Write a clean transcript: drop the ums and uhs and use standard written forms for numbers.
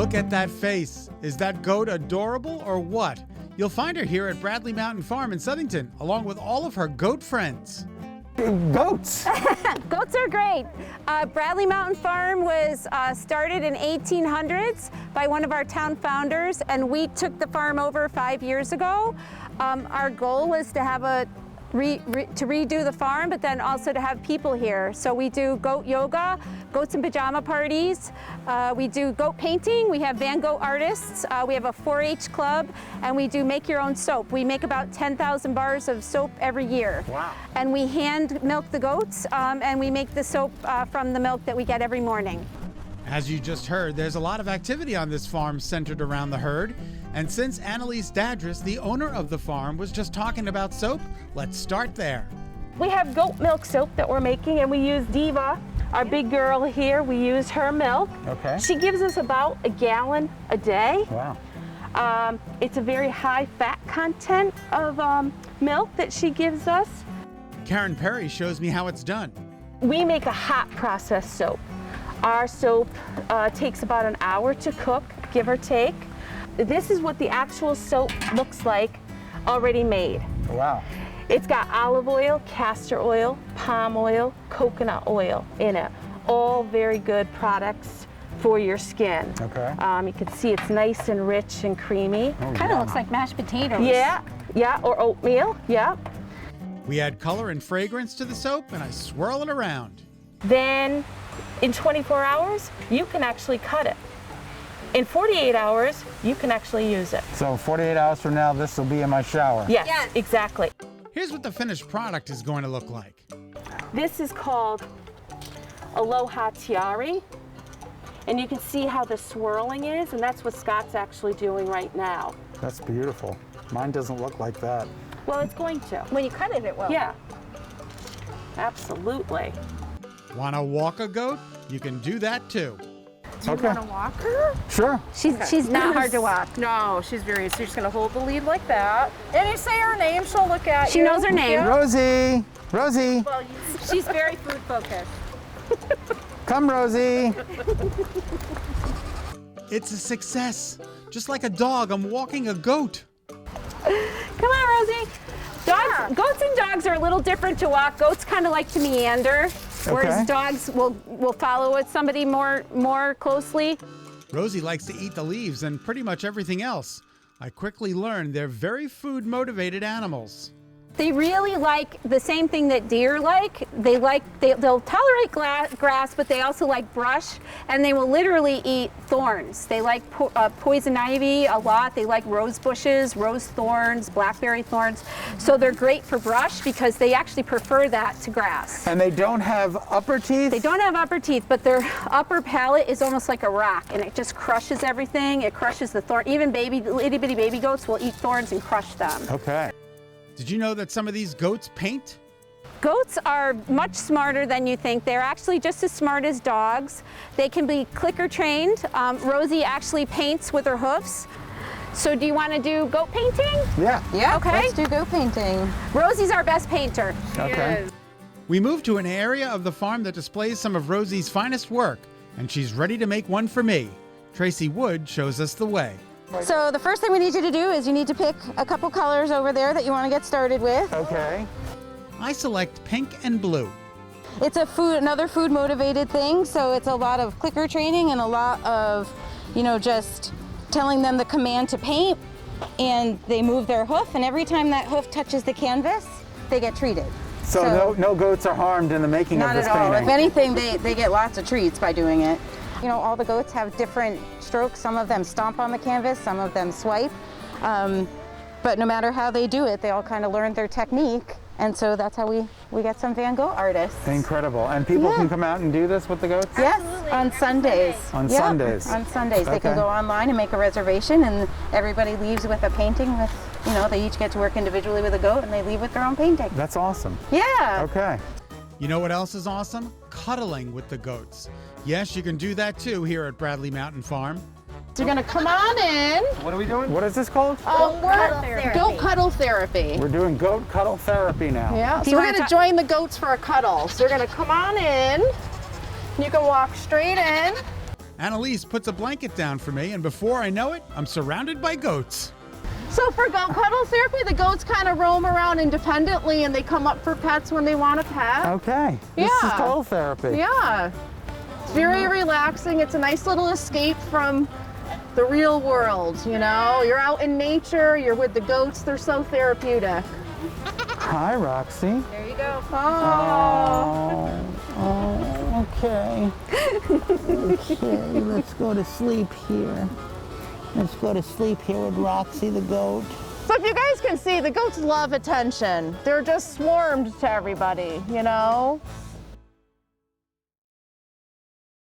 Look at that face. Is that goat adorable or what? You'll find her here at Bradley Mountain Farm in Southington, along with all of her goat friends. Goats. Goats are great. Bradley Mountain Farm was started in 1800s by one of our town founders, and we took the farm over 5 years ago. Our goal was to have to redo the farm, but then also to have people here. So we do goat yoga, goats in pajama parties. We do goat painting. We have Van Gogh artists. We have a 4-H club, and we do make your own soap. We make about 10,000 bars of soap every year. Wow. And we hand milk the goats, and we make the soap from the milk that we get every morning. As you just heard, there's a lot of activity on this farm centered around the herd. And since Annalise Dadris, the owner of the farm, was just talking about soap, let's start there. We have goat milk soap that we're making, and we use Diva, our big girl here. We use her milk. Okay. She gives us about a gallon a day. Wow. It's a very high fat content of milk that she gives us. Karen Perry shows me how it's done. We make a hot process soap. Our soap takes about an hour to cook, give or take. This is what the actual soap looks like already made. Wow. It's got olive oil, castor oil, palm oil, coconut oil in it. All very good products for your skin. Okay. You can see it's nice and rich and creamy. Oh, Kind of looks like mashed potatoes. Yeah, or oatmeal, yeah. We add color and fragrance to the soap, and I swirl it around. Then in 24 hours, you can actually cut it. In 48 hours, you can actually use it. So 48 hours from now, this will be in my shower. Yes, exactly. Here's what the finished product is going to look like. This is called Aloha Tiari. And you can see how the swirling is, and that's what Scot's actually doing right now. That's beautiful. Mine doesn't look like that. Well, it's going to. When you cut it, it will. Yeah, absolutely. Want to walk a goat? You can do that too. Do you want to walk her? Sure. She's not hard to walk. No, she's very, so you're just going to hold the lead like that. And you say her name, she'll look at you. She knows her name. Yeah. Rosie. Rosie. Well, She's very food focused. Come, Rosie. It's a success. Just like a dog, I'm walking a goat. Come on, Rosie. Goats and dogs are a little different to walk. Goats kind of like to meander, whereas dogs will follow with somebody more closely. Rosie likes to eat the leaves and pretty much everything else. I quickly learned they're very food-motivated animals. They really like the same thing that deer like. They'll tolerate grass, but they also like brush, and they will literally eat thorns. They like poison ivy a lot. They like rose bushes, rose thorns, blackberry thorns. So they're great for brush because they actually prefer that to grass. And they don't have upper teeth? They don't have upper teeth, but their upper palate is almost like a rock, and it just crushes everything. It crushes the thorn. Even itty bitty baby goats will eat thorns and crush them. Okay. Did you know that some of these goats paint? Goats are much smarter than you think. They're actually just as smart as dogs. They can be clicker trained. Rosie actually paints with her hoofs. So do you want to do goat painting? Yeah. Yeah, Okay. let's do goat painting. Rosie's our best painter. Okay. We moved to an area of the farm that displays some of Rosie's finest work, and she's ready to make one for me. Tracy Wood shows us the way. So the first thing we need you to do is you need to pick a couple colors over there that you want to get started with. Okay. I select pink and blue. It's another food motivated thing, so it's a lot of clicker training and a lot of, just telling them the command to paint, and they move their hoof, and every time that hoof touches the canvas, they get treated. So no goats are harmed in the making of this Not at all. painting? If anything, they get lots of treats by doing it. All the goats have different strokes. Some of them stomp on the canvas, some of them swipe. But no matter how they do it, they all kind of learn their technique. And so that's how we get some Van Gogh artists. Incredible. And people can come out and do this with the goats? Yes, on Sundays. On Yep, Sundays? On Sundays. They Okay. can go online and make a reservation, and everybody leaves with a painting with, they each get to work individually with a goat, and they leave with their own painting. That's awesome. Yeah. Okay. You know what else is awesome? Cuddling with the goats. Yes, you can do that too here at Bradley Mountain Farm. So you're going to come on in. What are we doing? What is this called? We're goat cuddle therapy. We're doing goat cuddle therapy now. Yeah, so we're going to join the goats for a cuddle. So you're going to come on in. You can walk straight in. Annalise puts a blanket down for me, and before I know it, I'm surrounded by goats. So for goat cuddle therapy, the goats kind of roam around independently and they come up for pets when they want a pet. Okay. This is Yeah. cuddle therapy. Yeah. It's very relaxing. It's a nice little escape from the real world, you know? You're out in nature, you're with the goats, they're so therapeutic. Hi, Roxy. There you go. Oh, okay. Okay, let's go to sleep here. Let's go to sleep here with Roxy the goat. So if you guys can see, the goats love attention. They're just swarmed to everybody, you know?